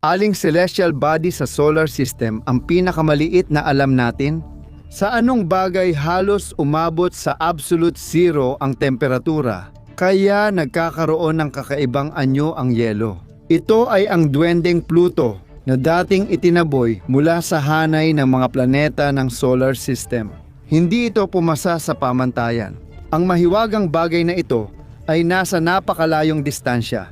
Aling celestial body sa solar system ang pinakamaliit na alam natin? Sa anong bagay halos umabot sa absolute zero ang temperatura, kaya nagkakaroon ng kakaibang anyo ang yelo? Ito ay ang duwendeng Pluto na dating itinaboy mula sa hanay ng mga planeta ng solar system. Hindi ito pumasa sa pamantayan. Ang mahiwagang bagay na ito ay nasa napakalayong distansya.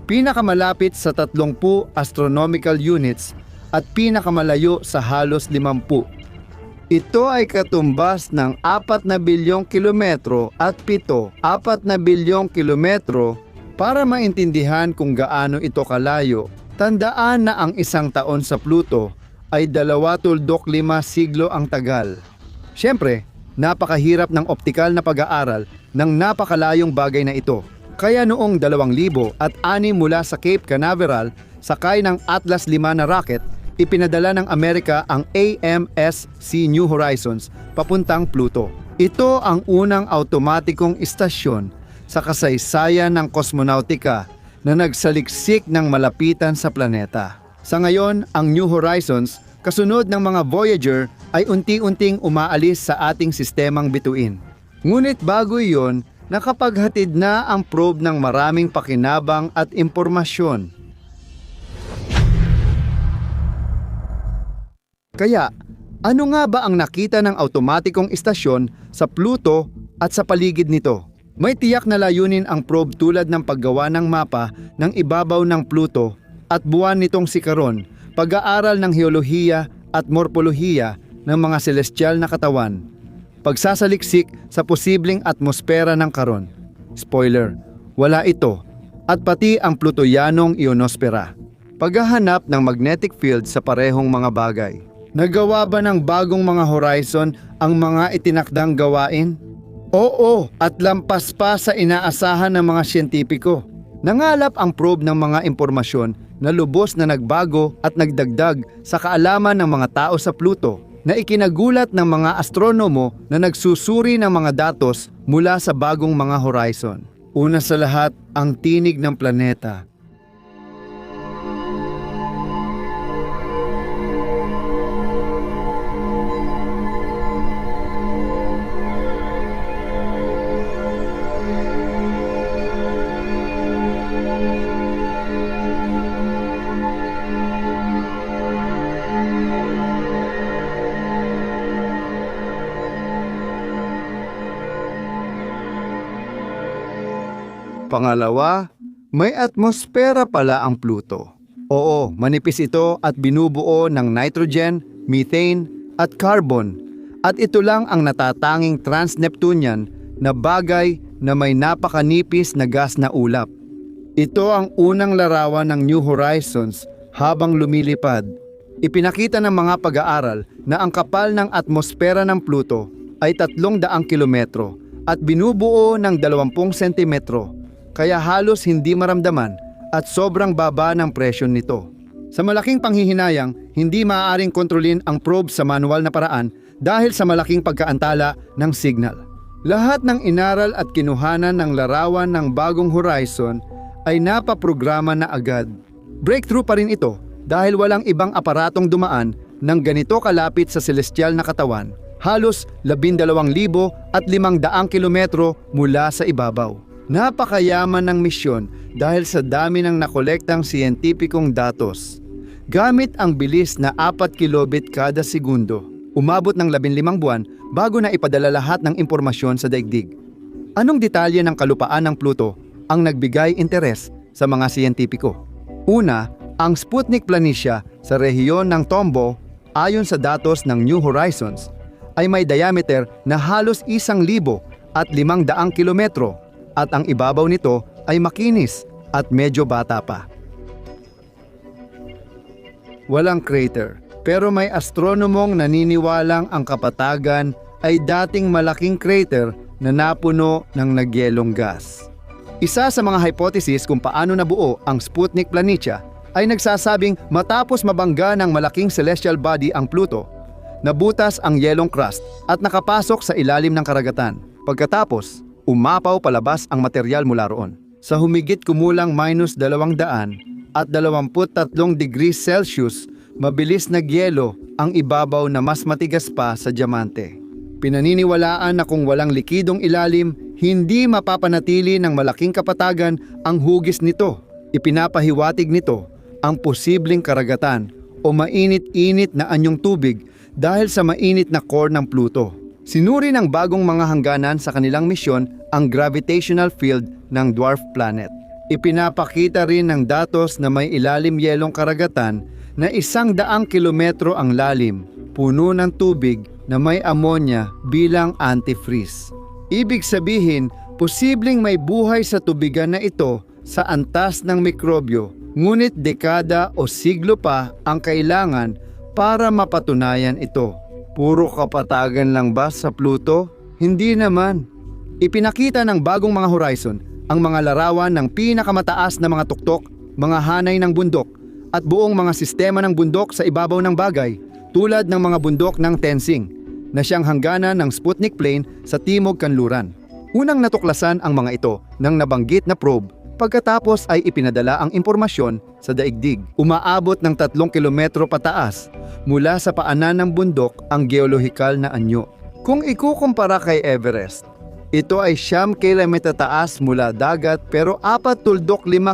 Pinakamalapit sa 30 astronomical units at pinakamalayo sa halos 50. Ito ay katumbas ng 4 na bilyong kilometro at 4 na bilyong kilometro. Para maintindihan kung gaano ito kalayo, tandaan na ang isang taon sa Pluto ay 2.5 siglo ang tagal. Siyempre, napakahirap ng optikal na pag-aaral ng napakalayong bagay na ito. Kaya noong 2006 mula sa Cape Canaveral, sakay ng Atlas V na rocket, ipinadala ng Amerika ang AMSC New Horizons papuntang Pluto. Ito ang unang automatikong istasyon sa kasaysayan ng kosmonautika na nagsaliksik ng malapitan sa planeta. Sa ngayon, ang New Horizons, kasunod ng mga Voyager, ay unti-unting umaalis sa ating sistemang bituin. Ngunit bago iyon, nakapaghatid na ang probe ng maraming pakinabang at impormasyon. Kaya, ano nga ba ang nakita ng automatikong istasyon sa Pluto at sa paligid nito? May tiyak na layunin ang probe tulad ng paggawa ng mapa ng ibabaw ng Pluto at buwan nitong si Charon, pag-aaral ng heolohiya at morpolohiya ng mga celestial na katawan, pagsasaliksik sa posibleng atmosfera ng Charon. Spoiler, wala ito, at pati ang Plutoyanong ionosfera. Paghahanap ng magnetic field sa parehong mga bagay. Nagawa ba ng bagong mga horizon ang mga itinakdang gawain? Oo, at lampas pa sa inaasahan ng mga siyentipiko. Nangalap ang probe ng mga impormasyon na lubos na nagbago at nagdagdag sa kaalaman ng mga tao sa Pluto, na ikinagulat ng mga astronomo na nagsusuri ng mga datos mula sa bagong mga horizon. Una sa lahat, ang tinig ng planeta. Pangalawa, may atmosfera pala ang Pluto. Oo, manipis ito at binubuo ng nitrogen, methane at carbon. At ito lang ang natatanging trans-Neptunian na bagay na may napakanipis na gas na ulap. Ito ang unang larawan ng New Horizons habang lumilipad. Ipinakita ng mga pag-aaral na ang kapal ng atmosfera ng Pluto ay 300 kilometro at binubuo ng 20 sentimetro. Kaya halos hindi maramdaman at sobrang baba ng presyon nito. Sa malaking panghihinayang, hindi maaaring kontrolin ang probe sa manual na paraan dahil sa malaking pagkaantala ng signal. Lahat ng inaral at kinuhanan ng larawan ng bagong horizon ay napaprograma na agad. Breakthrough pa rin ito dahil walang ibang aparatong dumaan ng ganito kalapit sa celestial na katawan, halos 12,500 kilometro mula sa ibabaw. Napakayaman ng misyon dahil sa dami ng nakolektang siyentipikong datos. Gamit ang bilis na 4 kilobit kada segundo, umabot ng 15 buwan bago na ipadala lahat ng impormasyon sa daigdig. Anong detalye ng kalupaan ng Pluto ang nagbigay interes sa mga siyentipiko? Una, ang Sputnik Planitia sa rehiyon ng Tombaugh, ayon sa datos ng New Horizons, ay may diameter na halos 1,500 kilometro. At ang ibabaw nito ay makinis at medyo bata pa. Walang crater, pero may astronomong naniniwalang ang kapatagan ay dating malaking crater na napuno ng nagyelong gas. Isa sa mga hypothesis kung paano nabuo ang Sputnik Planitia ay nagsasabing matapos mabangga ng malaking celestial body ang Pluto, nabutas ang yelong crust at nakapasok sa ilalim ng karagatan. Pagkatapos, umapaw palabas ang material mula roon. Sa humigit kumulang -200, at 23 degrees Celsius, mabilis nagyelo ang ibabaw na mas matigas pa sa diamante. Pinaniniwalaan na kung walang likidong ilalim, hindi mapapanatili ng malaking kapatagan ang hugis nito. Ipinapahiwatig nito ang posibleng karagatan o mainit-init na anyong tubig dahil sa mainit na core ng Pluto. Sinuri ng bagong mga hangganan sa kanilang misyon ang gravitational field ng dwarf planet. Ipinapakita rin ng datos na may ilalim yelong karagatan na 100 kilometro ang lalim, puno ng tubig na may ammonia bilang antifreeze. Ibig sabihin, posibleng may buhay sa tubigan na ito sa antas ng mikrobyo, ngunit dekada o siglo pa ang kailangan para mapatunayan ito. Puro kapatagan lang ba sa Pluto? Hindi naman. Ipinakita ng bagong mga horizon ang mga larawan ng pinakamataas na mga tuktok, mga hanay ng bundok, at buong mga sistema ng bundok sa ibabaw ng bagay, tulad ng mga bundok ng Tenzing, na siyang hangganan ng Sputnik Plane sa Timog Kanluran. Unang natuklasan ang mga ito ng nabanggit na probe, pagkatapos ay ipinadala ang impormasyon sa daigdig. Umaabot ng 3 kilometro pataas mula sa paanan ng bundok ang geolohikal na anyo. Kung ikukumpara kay Everest, ito ay 9 kilometro taas mula dagat pero 4.5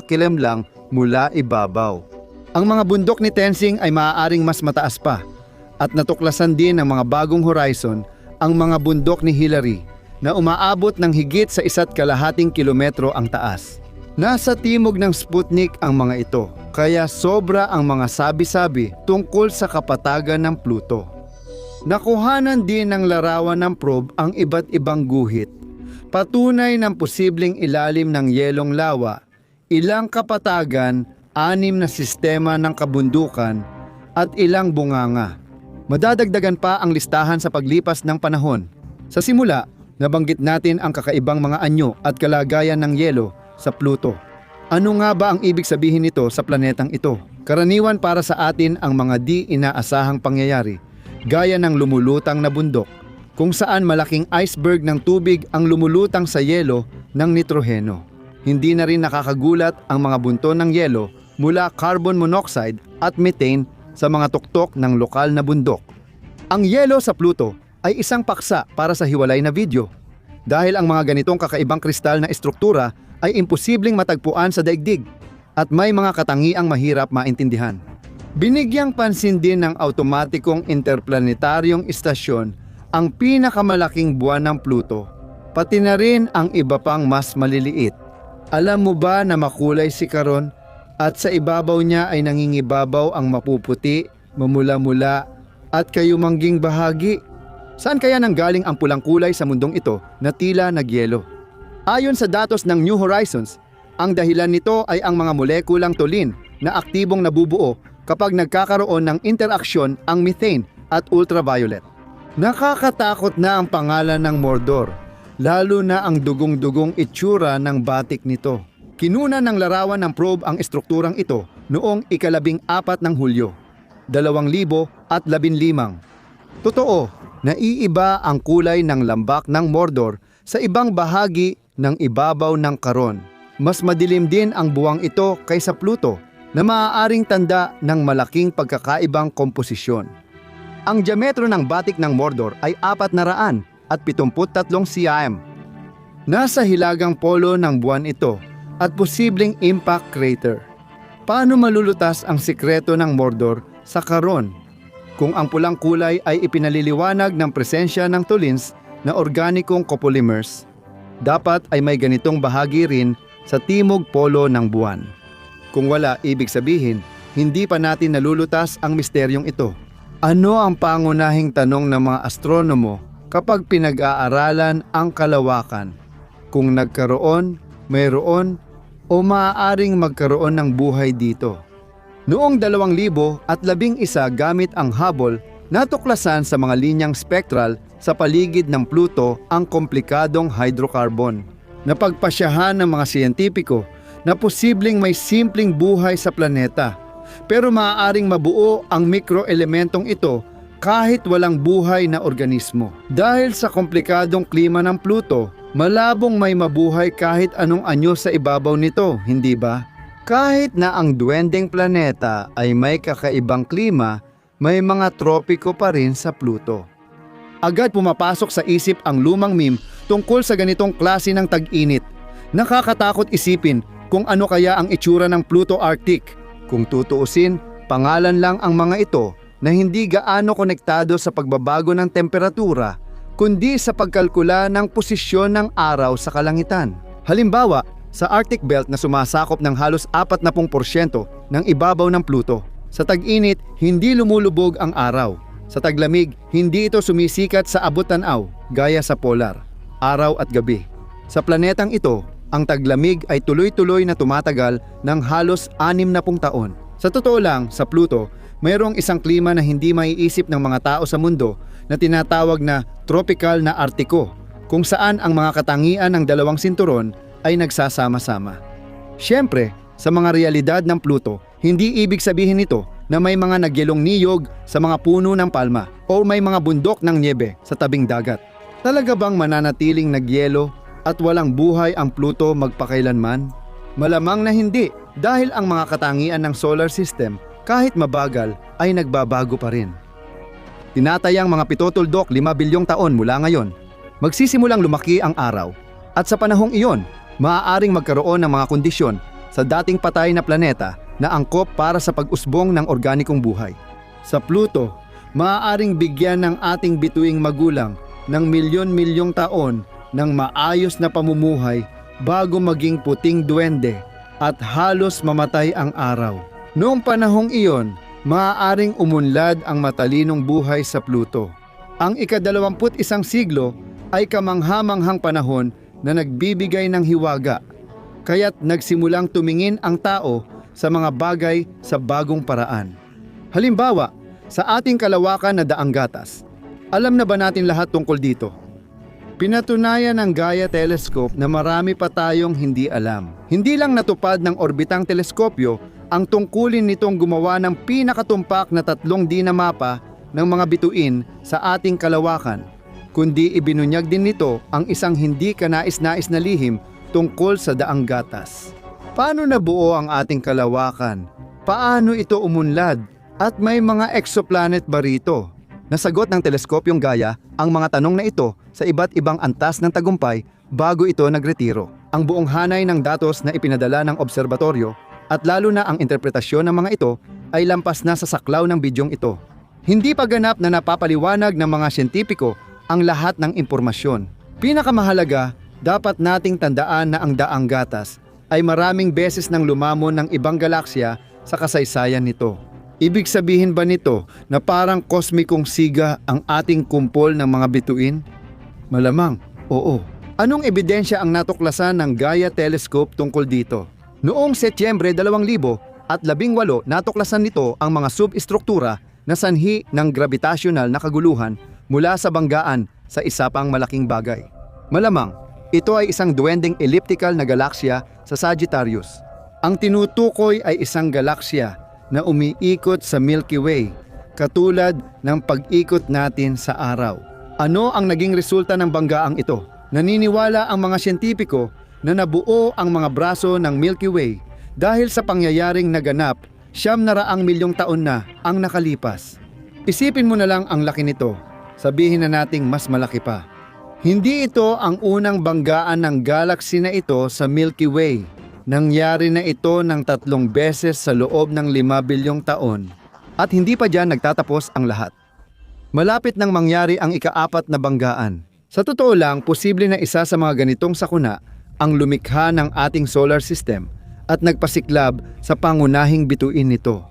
km lang mula ibabaw. Ang mga bundok ni Tenzing ay maaaring mas mataas pa. At natuklasan din ng mga bagong horizon ang mga bundok ni Hillary na umaabot ng higit sa 1.5 kilometro ang taas. Nasa timog ng Sputnik ang mga ito, kaya sobra ang mga sabi-sabi tungkol sa kapatagan ng Pluto. Nakuhanan din ng larawan ng probe ang iba't ibang guhit. Patunay ng posibleng ilalim ng yelong lawa, ilang kapatagan, 6 na sistema ng kabundukan, at ilang bunganga. Madadagdagan pa ang listahan sa paglipas ng panahon. Sa simula, nabanggit natin ang kakaibang mga anyo at kalagayan ng yelo sa Pluto. Ano nga ba ang ibig sabihin nito sa planetang ito? Karaniwan para sa atin ang mga di inaasahang pangyayari, gaya ng lumulutang na bundok, kung saan malaking iceberg ng tubig ang lumulutang sa yelo ng nitroheno. Hindi na rin nakakagulat ang mga bunto ng yelo mula carbon monoxide at methane sa mga tuktok ng lokal na bundok. Ang yelo sa Pluto ay isang paksa para sa hiwalay na video dahil ang mga ganitong kakaibang kristal na estruktura ay imposibleng matagpuan sa daigdig at may mga katangiang mahirap maintindihan. Binigyang pansin din ng automatikong interplanetaryong istasyon ang pinakamalaking buwan ng Pluto, pati na rin ang iba pang mas maliliit. Alam mo ba na makulay si Charon? At sa ibabaw niya ay nangingibabaw ang mapuputi, mamula-mula at kayumangging bahagi. Saan kaya nanggaling ang pulang kulay sa mundong ito na tila nagyelo? Ayon sa datos ng New Horizons, ang dahilan nito ay ang mga molekulang tulin na aktibong nabubuo kapag nagkakaroon ng interaksyon ang methane at ultraviolet. Nakakatakot na ang pangalan ng Mordor, lalo na ang dugong-dugong itsura ng batik nito. Kinuna ng larawan ng probe ang estrukturang ito noong 14 ng Hulyo, 2015. Totoo, naiiba ang kulay ng lambak ng Mordor sa ibang bahagi ng ibabaw ng Charon. Mas madilim din ang buwang ito kaysa Pluto na maaaring tanda ng malaking pagkakaibang komposisyon. Ang diametro ng batik ng Mordor ay 473 cm. Nasa hilagang polo ng buwan ito at posibleng impact crater. Paano malulutas ang sikreto ng Mordor sa Charon kung ang pulang kulay ay ipinaliliwanag ng presensya ng tulins na organikong copolymers? Dapat ay may ganitong bahagi rin sa timog polo ng buwan. Kung wala, ibig sabihin, hindi pa natin nalulutas ang misteryong ito. Ano ang pangunahing tanong ng mga astronomo kapag pinag-aaralan ang kalawakan? Kung nagkaroon, mayroon, o maaaring magkaroon ng buhay dito. Noong 2011 gamit ang Hubble, natuklasan sa mga linyang spectral sa paligid ng Pluto ang komplikadong hydrocarbon. Napagpasyahan ng mga siyentipiko na posibleng may simpleng buhay sa planeta, pero maaaring mabuo ang mikroelementong ito kahit walang buhay na organismo. Dahil sa komplikadong klima ng Pluto, malabong may mabuhay kahit anong anyo sa ibabaw nito, hindi ba? Kahit na ang duwendeng planeta ay may kakaibang klima, may mga tropiko pa rin sa Pluto. Agad pumapasok sa isip ang lumang meme tungkol sa ganitong klase ng tag-init. Nakakatakot isipin kung ano kaya ang itsura ng Pluto Arctic. Kung tutuusin, pangalan lang ang mga ito na hindi gaano konektado sa pagbabago ng temperatura, kundi sa pagkalkula ng posisyon ng araw sa kalangitan. Halimbawa, sa Arctic Belt na sumasakop ng halos 40% ng ibabaw ng Pluto. Sa tag-init, hindi lumulubog ang araw. Sa taglamig, hindi ito sumisikat sa abot-tanaw, gaya sa polar, araw at gabi. Sa planetang ito, ang taglamig ay tuloy-tuloy na tumatagal ng halos 60 taon. Sa totoo lang, sa Pluto, mayroong isang klima na hindi maiisip ng mga tao sa mundo na tinatawag na tropical na Artiko, kung saan ang mga katangian ng dalawang sinturon ay nagsasama-sama. Siyempre, sa mga realidad ng Pluto, hindi ibig sabihin nito na may mga nagyelong niyog sa mga puno ng palma o may mga bundok ng nyebe sa tabing dagat. Talaga bang mananatiling nagyelo at walang buhay ang Pluto magpakailanman? Malamang na hindi, dahil ang mga katangian ng solar system kahit mabagal ay nagbabago pa rin. Tinatayang mga 7.5 bilyong taon mula ngayon, magsisimulang lumaki ang araw. At sa panahong iyon, maaaring magkaroon ng mga kondisyon sa dating patay na planeta na angkop para sa pag-usbong ng organikong buhay. Sa Pluto, maaaring bigyan ng ating bituing magulang ng milyon-milyong taon ng maayos na pamumuhay bago maging puting duwende at halos mamatay ang araw. Noong panahong iyon, maaaring umunlad ang matalinong buhay sa Pluto. Ang ika-21 siglo ay kamangha-manghang panahon na nagbibigay ng hiwaga, kaya't nagsimulang tumingin ang tao sa mga bagay sa bagong paraan. Halimbawa, sa ating kalawakan na daang gatas, alam na ba natin lahat tungkol dito? Pinatunayan ng Gaia Telescope na marami pa tayong hindi alam. Hindi lang natupad ng orbitang teleskopyo ang tungkulin nitong gumawa ng pinakatumpak na 3D na mapa ng mga bituin sa ating kalawakan, kundi ibinunyag din nito ang isang hindi kanais-nais na lihim tungkol sa daang gatas. Paano nabuo ang ating kalawakan? Paano ito umunlad? At may mga exoplanet ba rito? Nasagot ng teleskopyong Gaia ang mga tanong na ito sa iba't ibang antas ng tagumpay bago ito nagretiro. Ang buong hanay ng datos na ipinadala ng obserbatoryo at lalo na ang interpretasyon ng mga ito ay lampas na sa saklaw ng bidyong ito. Hindi pa ganap na napapaliwanag ng mga siyentipiko ang lahat ng impormasyon. Pinakamahalaga, dapat nating tandaan na ang daang gatas ay maraming beses nang lumamon ng ibang galaksya sa kasaysayan nito. Ibig sabihin ba nito na parang kosmikong siga ang ating kumpol ng mga bituin? Malamang, oo. Anong ebidensya ang natuklasan ng Gaia Telescope tungkol dito? Noong Setyembre 2018, natuklasan nito ang mga subestruktura na sanhi ng gravitasyonal na kaguluhan mula sa banggaan sa isa pang malaking bagay. Malamang, ito ay isang duwendeng elliptical na galaksya sa Sagittarius. Ang tinutukoy ay isang galaksya na umiikot sa Milky Way, katulad ng pag-ikot natin sa araw. Ano ang naging resulta ng banggaang ito? Naniniwala ang mga siyentipiko na nabuo ang mga braso ng Milky Way dahil sa pangyayaring naganap 900 milyong taon na ang nakalipas. Isipin mo na lang ang laki nito. Sabihin na nating mas malaki pa. Hindi ito ang unang banggaan ng galaxy na ito sa Milky Way. Nangyari na ito ng 3 beses sa loob ng 5 bilyong taon. At hindi pa dyan nagtatapos ang lahat. Malapit nang mangyari ang ika-4 na banggaan. Sa totoo lang, posible na isa sa mga ganitong sakuna ang lumikha ng ating solar system at nagpasiklab sa pangunahing bituin nito.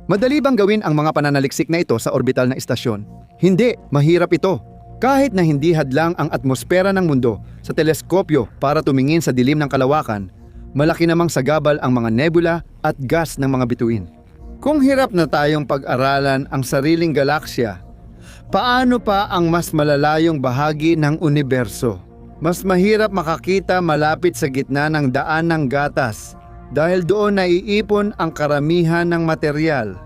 Madali bang gawin ang mga pananaliksik na ito sa orbital na istasyon? Hindi, mahirap ito. Kahit na hindi hadlang ang atmosfera ng mundo sa teleskopyo para tumingin sa dilim ng kalawakan, malaki namang sagabal ang mga nebula at gas ng mga bituin. Kung hirap na tayong pag-aralan ang sariling galaksya, paano pa ang mas malalayong bahagi ng universo? Mas mahirap makakita malapit sa gitna ng daan ng gatas dahil doon naiipon ang karamihan ng material.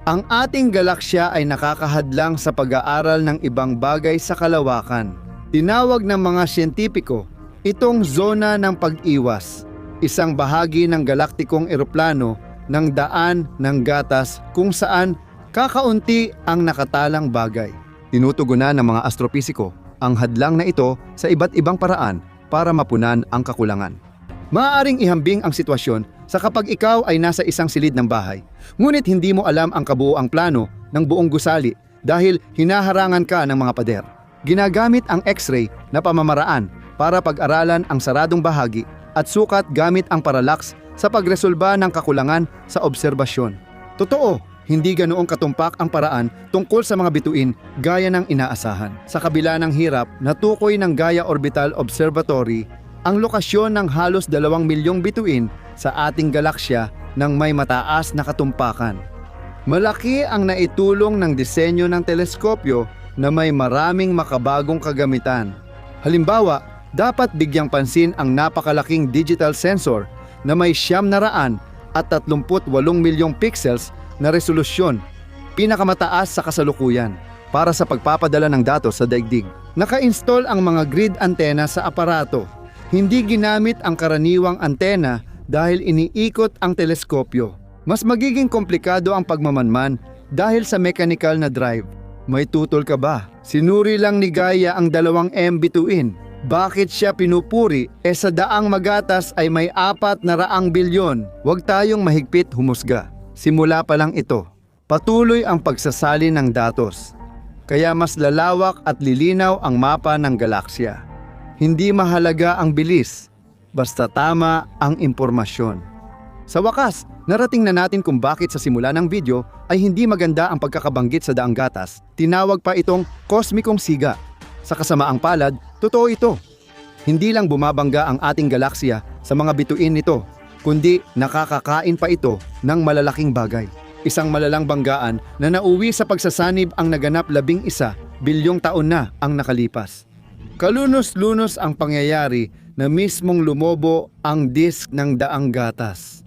Ang ating galaksya ay nakakahadlang sa pag-aaral ng ibang bagay sa kalawakan. Tinawag ng mga siyentipiko itong zona ng pag-iwas. isang bahagi ng galaktikong eroplano ng daan ng gatas kung saan kakaunti ang nakatalang bagay. Tinutugunan ng mga astropisiko ang hadlang na ito sa iba't ibang paraan para mapunan ang kakulangan. Maaaring ihambing ang sitwasyon sa kapag ikaw ay nasa isang silid ng bahay, ngunit hindi mo alam ang kabuoang plano ng buong gusali dahil hinaharangan ka ng mga pader. Ginagamit ang X-ray na pamamaraan para pag-aralan ang saradong bahagi at sukat gamit ang parallax sa pagresolba ng kakulangan sa obserbasyon. Totoo, hindi ganoong katumpak ang paraan tungkol sa mga bituin gaya ng inaasahan. Sa kabila ng hirap, natukoy ng Gaia Orbital Observatory ang lokasyon ng halos 2 milyong bituin sa ating galaksya ng may mataas na katumpakan. Malaki ang naitulong ng disenyo ng teleskopyo na may maraming makabagong kagamitan. Halimbawa, dapat bigyang pansin ang napakalaking digital sensor na may 938 milyong pixels na resolusyon, pinakamataas sa kasalukuyan para sa pagpapadala ng datos sa daigdig. Naka-install ang mga grid antena sa aparato. Hindi ginamit ang karaniwang antena dahil iniikot ang teleskopyo. Mas magiging komplikado ang pagmamanman dahil sa mechanical na drive. May tutol ka ba? Sinuri lang ni Gaia ang 2M bituin. Bakit siya pinupuri sa daang magatas ay may 400 bilyon? Huwag tayong mahigpit humusga. Simula pa lang ito. Patuloy ang pagsasali ng datos. Kaya mas lalawak at lilinaw ang mapa ng galaksya. Hindi mahalaga ang bilis, basta tama ang impormasyon. Sa wakas, narating na natin kung bakit sa simula ng video ay hindi maganda ang pagkakabanggit sa daang gatas. Tinawag pa itong kosmikong siga. Sa kasamaang palad, totoo ito. Hindi lang bumabangga ang ating galaksya sa mga bituin nito, kundi nakakakain pa ito ng malalaking bagay. Isang malalang banggaan na nauwi sa pagsasanib ang naganap 11 bilyong taon na ang nakalipas. Kalunos-lunos ang pangyayari na mismong lumobo ang disk ng daang gatas.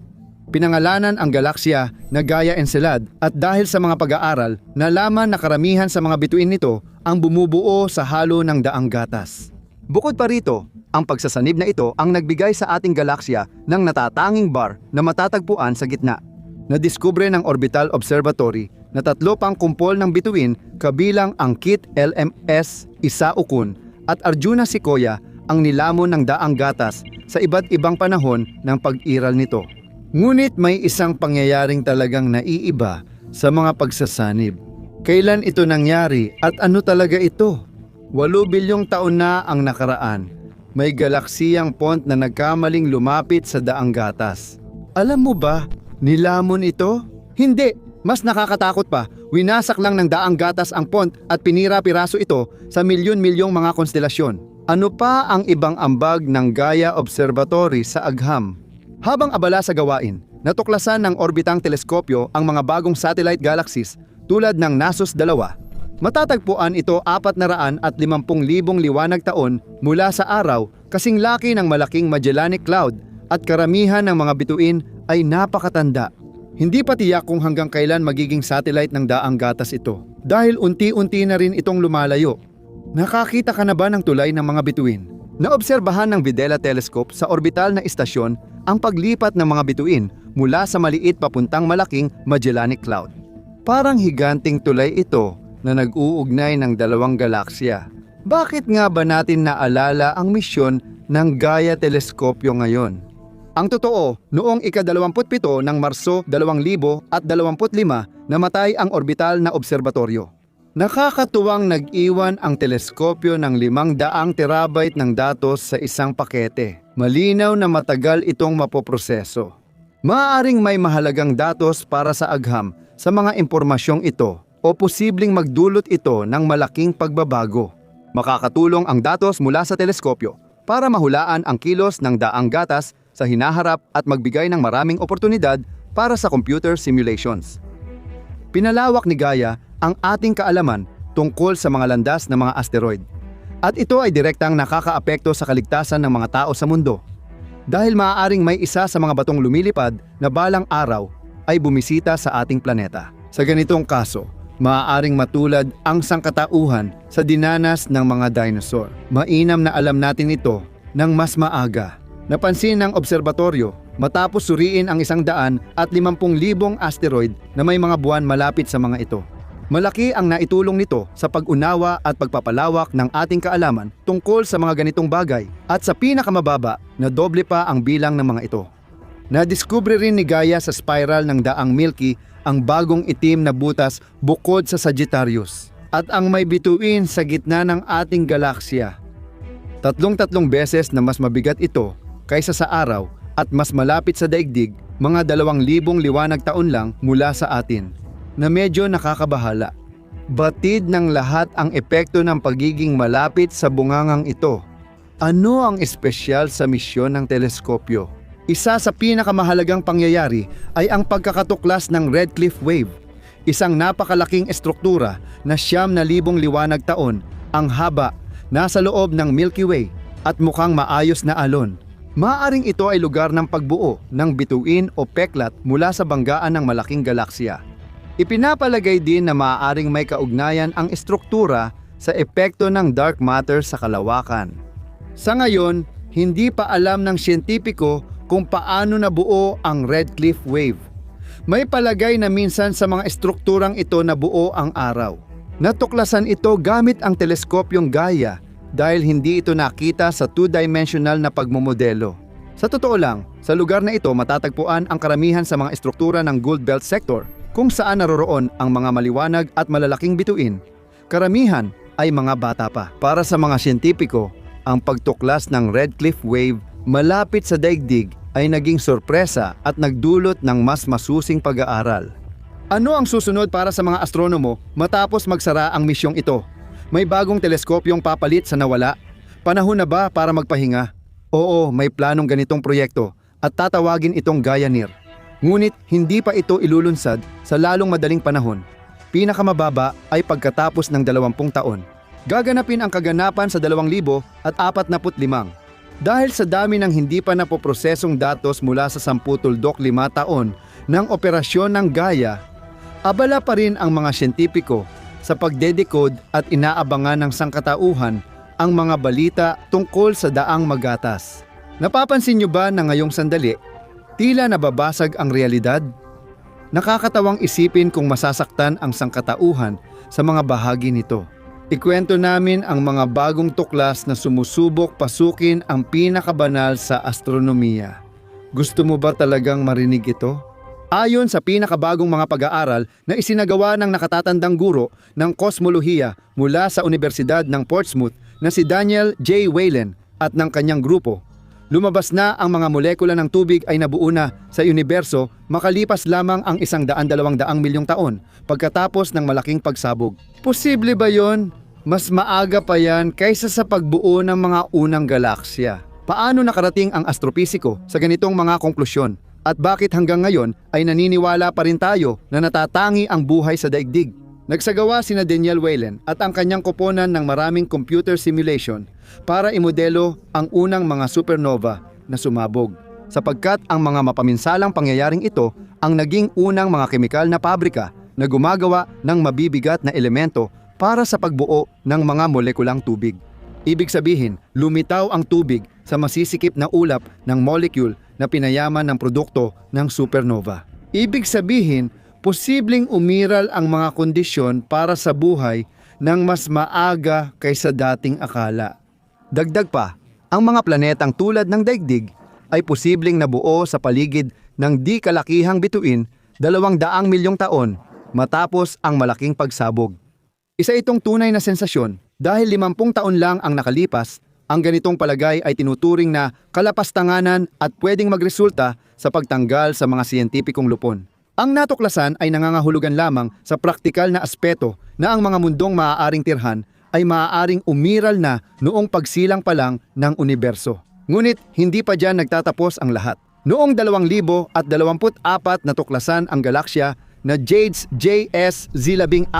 Pinangalanan ang galaksya na Gaia Encelad at dahil sa mga pag-aaral, nalaman na karamihan sa mga bituin nito ang bumubuo sa halo ng daang gatas. Bukod pa rito, ang pagsasanib na ito ang nagbigay sa ating galaksya ng natatanging bar na matatagpuan sa gitna. Nadiskubre ng Orbital Observatory na 3 pang kumpol ng bituin kabilang ang KIT LMS Isaukun at Arjuna Sequoia ang nilamon ng daang gatas sa iba't ibang panahon ng pag-iral nito. Ngunit may isang pangyayaring talagang naiiba sa mga pagsasanib. Kailan ito nangyari at ano talaga ito? 8 bilyong taon na ang nakaraan. May galaksiyang pont na nagkamaling lumapit sa daang gatas. Alam mo ba, nilamon ito? Hindi! Mas nakakatakot pa, winasak lang ng daang gatas ang pont at pinira-piraso ito sa milyon-milyong mga konstelasyon. Ano pa ang ibang ambag ng Gaia Observatory sa agham? Habang abala sa gawain, natuklasan ng orbitang teleskopyo ang mga bagong satellite galaxies tulad ng Nasus 2. Matatagpuan ito 450,000 liwanag taon mula sa araw, kasing laki ng malaking Magellanic Cloud at karamihan ng mga bituin ay napakatanda. Hindi pa tiyak kung hanggang kailan magiging satellite ng daang gatas ito dahil unti-unti na rin itong lumalayo. Nakakita ka na ba ng tulay ng mga bituin? Naobserbahan ng Videla Telescope sa orbital na istasyon ang paglipat ng mga bituin mula sa maliit papuntang malaking Magellanic Cloud. Parang higanting tulay ito na nag-uugnay ng 2 galaksya. Bakit nga ba natin naalala ang misyon ng Gaia Teleskopyo ngayon? Ang totoo, noong ika-27 ng Marso 2025, namatay ang orbital na obserbatoryo. Nakakatuwang nag-iwan ang teleskopyo ng 500 terabyte ng datos sa isang pakete. Malinaw na matagal itong mapoproseso. Maaaring may mahalagang datos para sa agham sa mga impormasyong ito o posibleng magdulot ito ng malaking pagbabago. Makakatulong ang datos mula sa teleskopyo para mahulaan ang kilos ng daang gatas sa hinaharap at magbigay ng maraming oportunidad para sa computer simulations. Pinalawak ni Gaia ang ating kaalaman tungkol sa mga landas ng mga asteroid. At ito ay direktang nakakaapekto sa kaligtasan ng mga tao sa mundo. Dahil maaaring may isa sa mga batong lumilipad na balang araw ay bumisita sa ating planeta. Sa ganitong kaso, maaaring matulad ang sangkatauhan sa dinanas ng mga dinosaur. Mainam na alam natin ito ng mas maaga. Napansin ng obserbatoryo matapos suriin ang 150,000 asteroid na may mga buwan malapit sa mga ito. Malaki ang naitulong nito sa pag-unawa at pagpapalawak ng ating kaalaman tungkol sa mga ganitong bagay at sa pinakamababa na doble pa ang bilang ng mga ito. Nadiskubre rin ni Gaia sa spiral ng daang Milky ang bagong itim na butas bukod sa Sagittarius at ang may bituin sa gitna ng ating galaksya. Tatlong beses na mas mabigat ito kaysa sa araw at mas malapit sa daigdig, mga 2,000 liwanag taon lang mula sa atin, na medyo nakakabahala. Batid ng lahat ang epekto ng pagiging malapit sa bungangang ito. Ano ang espesyal sa misyon ng teleskopyo? Isa sa pinakamahalagang pangyayari ay ang pagkakatuklas ng Redcliffe Wave, isang napakalaking estruktura na 9,000 liwanag taon ang haba, nasa loob ng Milky Way at mukhang maayos na alon. Maaaring ito ay lugar ng pagbuo ng bituin o peklat mula sa banggaan ng malaking galaksya. Ipinapalagay din na maaaring may kaugnayan ang estruktura sa epekto ng dark matter sa kalawakan. Sa ngayon, hindi pa alam ng siyentipiko kung paano nabuo ang Redcliffe Wave. May palagay na minsan sa mga estrukturang ito nabuo ang araw. Natuklasan ito gamit ang teleskopyong Gaia dahil hindi ito nakita sa two-dimensional na pagmomodelo. Sa totoo lang, sa lugar na ito matatagpuan ang karamihan sa mga estruktura ng Gold Belt sector kung saan naroroon ang mga maliwanag at malalaking bituin. Karamihan ay mga bata pa. Para sa mga siyentipiko, ang pagtuklas ng Redcliffe Wave malapit sa daigdig ay naging sorpresa at nagdulot ng mas masusing pag-aaral. Ano ang susunod para sa mga astronomo matapos magsara ang misyong ito? May bagong teleskopyong papalit sa nawala? Panahon na ba para magpahinga? Oo, may planong ganitong proyekto at tatawagin itong Gaia-NIR. Ngunit hindi pa ito ilulunsad sa lalong madaling panahon. Pinakamababa ay pagkatapos ng 20 taon. Gaganapin ang kaganapan sa 2045. Dahil sa dami ng hindi pa napoprosesong datos mula sa 10-15 taon ng operasyon ng Gaia, abala pa rin ang mga siyentipiko sa pagdedecode at inaabangan ng sangkatauhan ang mga balita tungkol sa daang magatas. Napapansin niyo ba na ngayong sandali, tila nababasag ang realidad? Nakakatawang isipin kung masasaktan ang sangkatauhan sa mga bahagi nito. Ikwento namin ang mga bagong tuklas na sumusubok pasukin ang pinakabanal sa astronomiya. Gusto mo ba talagang marinig ito? Ayon sa pinakabagong mga pag-aaral na isinagawa ng nakatatandang guro ng kosmolohiya mula sa Universidad ng Portsmouth na si Daniel J. Whalen at ng kanyang grupo, lumabas na ang mga molekula ng tubig ay nabuo na sa universo makalipas lamang ang 100-200 milyong taon pagkatapos ng malaking pagsabog. Posible ba yon? Mas maaga pa yan kaysa sa pagbuo ng mga unang galaksya. Paano nakarating ang astropisiko sa ganitong mga konklusyon? At bakit hanggang ngayon ay naniniwala pa rin tayo na natatangi ang buhay sa daigdig? Nagsagawa sina Daniel Whalen at ang kanyang koponan ng maraming computer simulation para imodelo ang unang mga supernova na sumabog. Sapagkat ang mga mapaminsalang pangyayaring ito ang naging unang mga kemikal na pabrika na gumagawa ng mabibigat na elemento para sa pagbuo ng mga molekulang tubig. Ibig sabihin, lumitaw ang tubig sa masisikip na ulap ng molecule na pinayaman ng produkto ng supernova. Ibig sabihin, posibleng umiral ang mga kondisyon para sa buhay ng mas maaga kaysa dating akala. Dagdag pa, ang mga planetang tulad ng daigdig ay posibleng nabuo sa paligid ng di kalakihang bituin 200 milyong taon matapos ang malaking pagsabog. Isa itong tunay na sensasyon dahil 50 taon lang ang nakalipas, ang ganitong palagay ay tinuturing na kalapastanganan at pwedeng magresulta sa pagtanggal sa mga siyentipikong lupon. Ang natuklasan ay nangangahulugan lamang sa praktikal na aspeto na ang mga mundong maaaring tirhan ay maaaring umiral na noong pagsilang pa lang ng universo. Ngunit hindi pa dyan nagtatapos ang lahat. Noong 2024 natuklasan ang galaksya na JADES JS-Z1140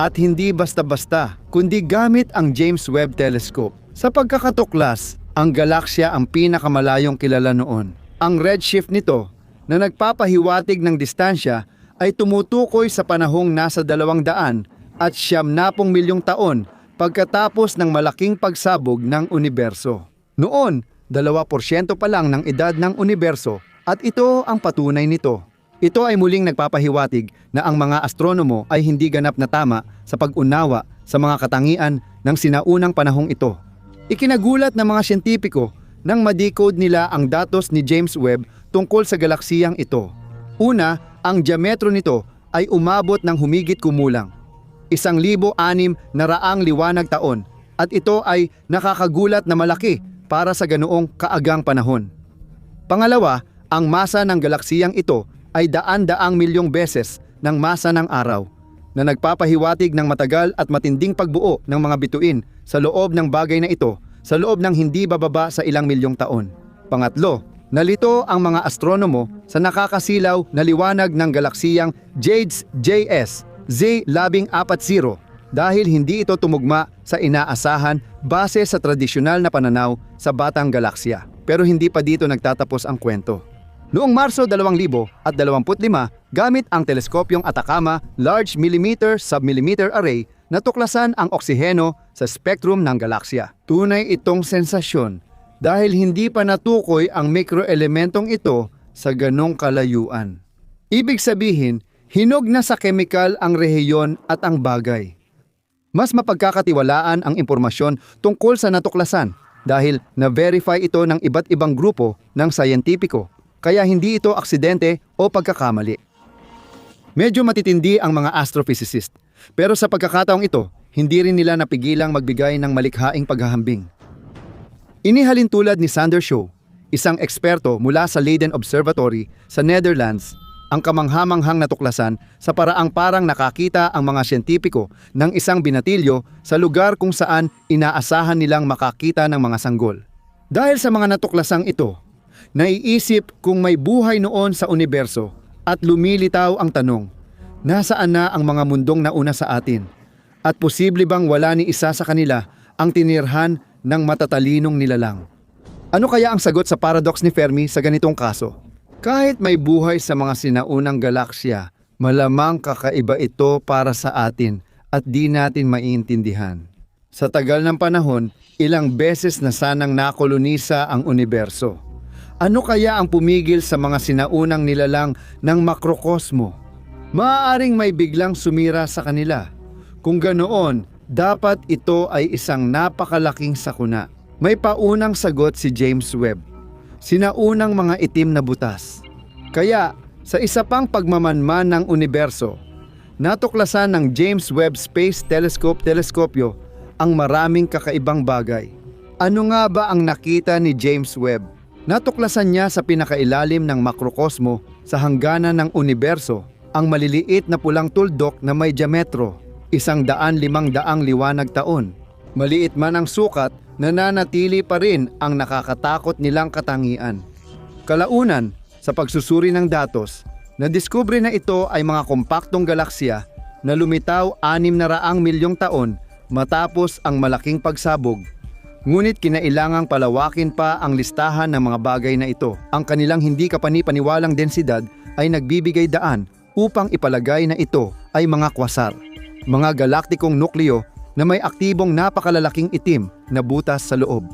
at hindi basta-basta kundi gamit ang James Webb Telescope. Sa pagkakatuklas, ang galaksya ang pinakamalayong kilala noon. Ang redshift nito na nagpapahiwatig ng distansya ay tumutukoy sa panahong nasa 200 at 70 milyong taon pagkatapos ng malaking pagsabog ng universo. Noon, 2% pa lang ng edad ng universo at ito ang patunay nito. Ito ay muling nagpapahiwatig na ang mga astronomo ay hindi ganap na tama sa pag-unawa sa mga katangian ng sinaunang panahong ito. Ikinagulat ng mga siyentipiko nang ma-decode nila ang datos ni James Webb tungkol sa galaksiyang ito. Una, ang diametro nito ay umabot ng humigit kumulang 1,600 liwanag taon at ito ay nakakagulat na malaki para sa ganoong kaagang panahon. Pangalawa, ang masa ng galaksiyang ito ay daan-daang milyong beses ng masa ng araw na nagpapahiwatig ng matagal at matinding pagbuo ng mga bituin sa loob ng bagay na ito sa loob ng hindi bababa sa ilang milyong taon. Pangatlo, nalito ang mga astronomo sa nakakasilaw na liwanag ng galaksiyang JADES JS Z1040 dahil hindi ito tumugma sa inaasahan base sa tradisyonal na pananaw sa batang galaksya. Pero hindi pa dito nagtatapos ang kwento. Noong Marso 2025, gamit ang teleskopyong Atacama Large Millimeter Submillimeter Array, natuklasan ang oksiheno sa spektrum ng galaksya. Tunay itong sensasyon dahil hindi pa natukoy ang mikroelementong ito sa ganong kalayuan. Ibig sabihin, hinog na sa kemikal ang rehiyon at ang bagay. Mas mapagkakatiwalaan ang impormasyon tungkol sa natuklasan dahil na-verify ito ng iba't ibang grupo ng sayentipiko, kaya hindi ito aksidente o pagkakamali. Medyo matitindi ang mga astrophysicist, pero sa pagkakataong ito, hindi rin nila napigilang magbigay ng malikhaing paghahambing. Inihalin tulad ni Sander Schou, isang eksperto mula sa Leiden Observatory sa Netherlands, ang kamanghamanghang natuklasan sa paraang parang nakakita ang mga siyentipiko ng isang binatilyo sa lugar kung saan inaasahan nilang makakita ng mga sanggol. Dahil sa mga natuklasang ito, naiisip kung may buhay noon sa universo at lumilitaw ang tanong, nasaan na ang mga mundong nauna sa atin? At posible bang wala ni isa sa kanila ang tinirhan ng matatalinong nilalang? Ano kaya ang sagot sa paradox ni Fermi sa ganitong kaso? Kahit may buhay sa mga sinaunang galaksya, malamang kakaiba ito para sa atin at di natin maiintindihan. Sa tagal ng panahon, ilang beses na sanang nakolonisa ang universo. Ano kaya ang pumigil sa mga sinaunang nilalang ng makrokosmo? Maaaring may biglang sumira sa kanila. Kung ganoon, dapat ito ay isang napakalaking sakuna. May paunang sagot si James Webb. Sinaunang mga itim na butas. Kaya, sa isa pang pagmamanman ng universo, natuklasan ng James Webb Space Teleskopyo ang maraming kakaibang bagay. Ano nga ba ang nakita ni James Webb? Natuklasan niya sa pinakailalim ng makrokosmo sa hangganan ng universo ang maliliit na pulang tuldok na may diametro 1,500 liwanag taon. Maliit man ang sukat, nananatili pa rin ang nakakatakot nilang katangian. Kalaunan, sa pagsusuri ng datos, nadiskubre na ito ay mga kompaktong galaksya na lumitaw 600 milyong taon matapos ang malaking pagsabog. Ngunit kinailangang palawakin pa ang listahan ng mga bagay na ito. Ang kanilang hindi kapani-paniwalang densidad ay nagbibigay daan upang ipalagay na ito ay mga kwasar, mga galaktikong nukleo na may aktibong napakalalaking itim na butas sa loob.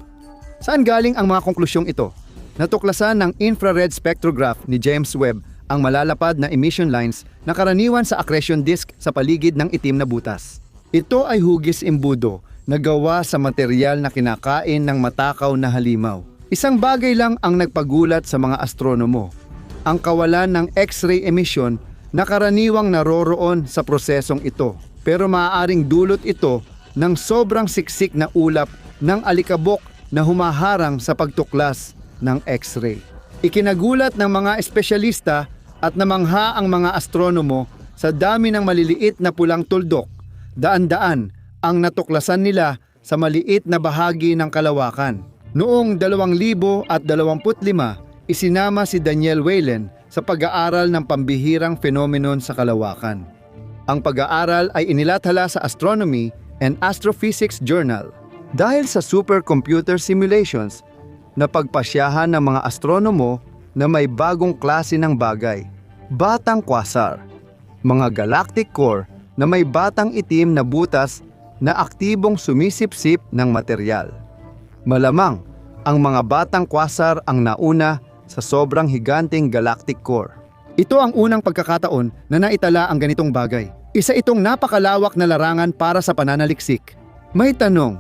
Saan galing ang mga konklusyong ito? Natuklasan ng infrared spectrograph ni James Webb ang malalapad na emission lines na karaniwan sa accretion disk sa paligid ng itim na butas. Ito ay hugis imbudo na gawa sa material na kinakain ng matakaw na halimaw. Isang bagay lang ang nagpagulat sa mga astronomo, ang kawalan ng X-ray emission na karaniwang naroroon sa prosesong ito. Pero maaaring dulot ito ng sobrang siksik na ulap ng alikabok na humaharang sa pagtuklas ng X-ray. Ikinagulat ng mga espesyalista at namangha ang mga astronomo sa dami ng maliliit na pulang tuldok. Daan-daan ang natuklasan nila sa maliit na bahagi ng kalawakan. Noong 2025, isinama si Daniel Whelan sa pag-aaral ng pambihirang phenomenon sa kalawakan. Ang pag-aaral ay inilathala sa Astronomy and Astrophysics Journal. Dahil sa supercomputer simulations, napagpasyahan ng mga astronomo na may bagong klase ng bagay, batang quasar, mga galactic core na may batang itim na butas na aktibong sumisipsip ng material. Malamang, ang mga batang quasar ang nauna sa sobrang higanteng galactic core. Ito ang unang pagkakataon na naitala ang ganitong bagay. Isa itong napakalawak na larangan para sa pananaliksik. May tanong,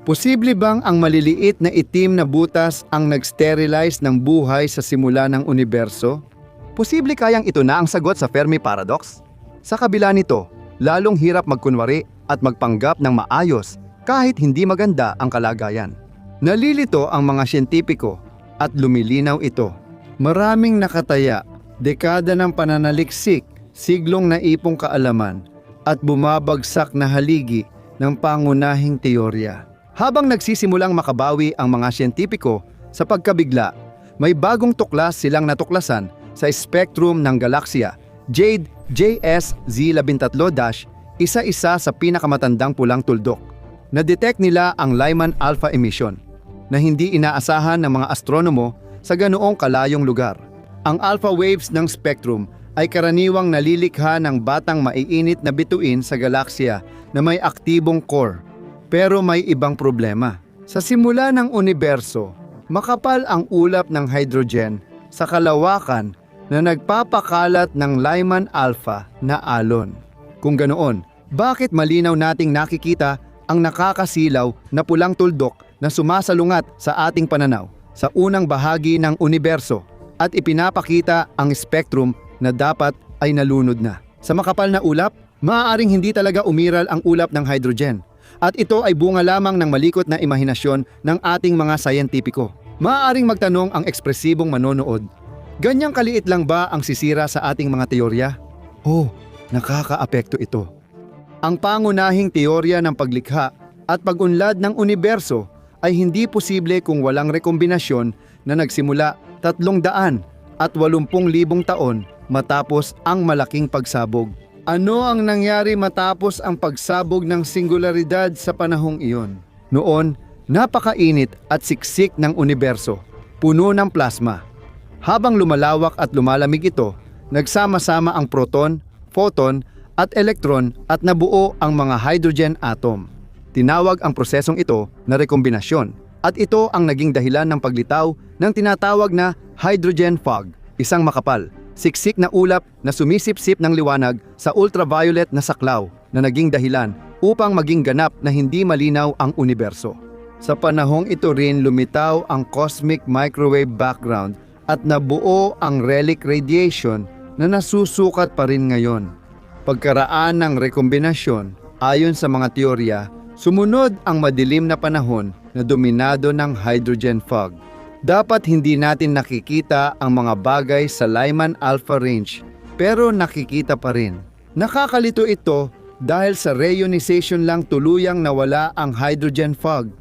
posible bang ang maliliit na itim na butas ang nag-sterilize ng buhay sa simula ng universo? Posible kayang ito na ang sagot sa Fermi Paradox? Sa kabila nito, lalong hirap magkunwari at magpanggap ng maayos kahit hindi maganda ang kalagayan. Nalilito ang mga siyentipiko at lumilinaw ito. Maraming nakataya, dekada ng pananaliksik, siglong naipong kaalaman at bumabagsak na haligi ng pangunahing teorya. Habang nagsisimulang makabawi ang mga siyentipiko sa pagkabigla, may bagong tuklas silang natuklasan sa spektrum ng galaksya. Jade JS-Z13 isa-isa sa pinakamatandang pulang tuldok. Na-detect nila ang Lyman alpha emission na hindi inaasahan ng mga astronomo sa ganoong kalayong lugar. Ang alpha waves ng spectrum ay karaniwang nalilikha ng batang maiinit na bituin sa galaksya na may aktibong core. Pero may ibang problema. Sa simula ng universo, makapal ang ulap ng hydrogen sa kalawakan na nagpapakalat ng Lyman alpha na alon. Kung ganoon, bakit malinaw nating nakikita ang nakakasilaw na pulang tuldok na sumasalungat sa ating pananaw sa unang bahagi ng universo at ipinapakita ang spectrum na dapat ay nalunod na? Sa makapal na ulap, maaaring hindi talaga umiral ang ulap ng hydrogen at ito ay bunga lamang ng malikot na imahinasyon ng ating mga sayentipiko. Maaaring magtanong ang ekspresibong manonood, ganyang kaliit lang ba ang sisira sa ating mga teorya? Oh, nakakaapekto ito. Ang pangunahing teorya ng paglikha at pag-unlad ng universo ay hindi posible kung walang rekombinasyon na nagsimula 380,000 taon matapos ang malaking pagsabog. Ano ang nangyari matapos ang pagsabog ng singularidad sa panahong iyon? Noon, napakainit at siksik ng universo, puno ng plasma. Habang lumalawak at lumalamig ito, nagsama-sama ang proton, photon at elektron at nabuo ang mga hydrogen atom. Tinawag ang prosesong ito na rekombinasyon at ito ang naging dahilan ng paglitaw ng tinatawag na hydrogen fog, isang makapal, siksik na ulap na sumisipsip ng liwanag sa ultraviolet na saklaw na naging dahilan upang maging ganap na hindi malinaw ang universo. Sa panahong ito rin lumitaw ang cosmic microwave background at nabuo ang relic radiation na nasusukat pa rin ngayon. Pagkaraan ng rekombinasyon, ayon sa mga teorya, sumunod ang madilim na panahon na dominado ng hydrogen fog. Dapat hindi natin nakikita ang mga bagay sa Lyman alpha range, pero nakikita pa rin. Nakakalito ito dahil sa reionization lang tuluyang nawala ang hydrogen fog.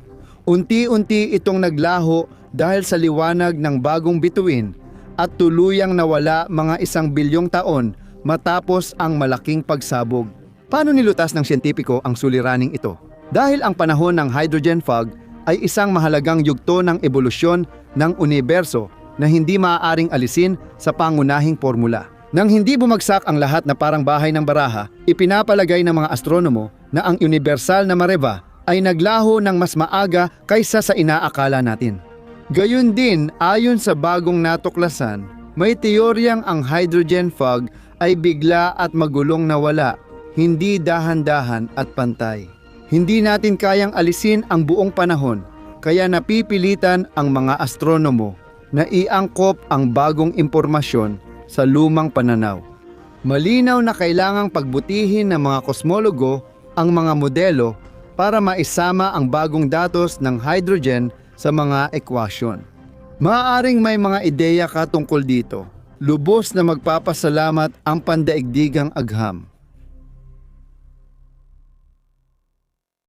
Unti-unti itong naglaho dahil sa liwanag ng bagong bituin at tuluyang nawala mga 1 bilyong taon matapos ang malaking pagsabog. Paano nilutas ng siyentipiko ang suliraning ito? Dahil ang panahon ng hydrogen fog ay isang mahalagang yugto ng ebolusyon ng universo na hindi maaaring alisin sa pangunahing formula. Nang hindi bumagsak ang lahat na parang bahay ng baraha, ipinapalagay ng mga astronomo na ang universal na mareba ay naglaho ng mas maaga kaysa sa inaakala natin. Gayun din, ayon sa bagong natuklasan, may teoryang ang hydrogen fog ay bigla at magulong nawala, hindi dahan-dahan at pantay. Hindi natin kayang alisin ang buong panahon, kaya napipilitan ang mga astronomo na iangkop ang bagong impormasyon sa lumang pananaw. Malinaw na kailangang pagbutihin ng mga kosmologo ang mga modelo para maisama ang bagong datos ng hydrogen sa mga ekwasyon. Maaaring may mga ideya ka tungkol dito. Lubos na magpapasalamat ang pandaigdigang agham.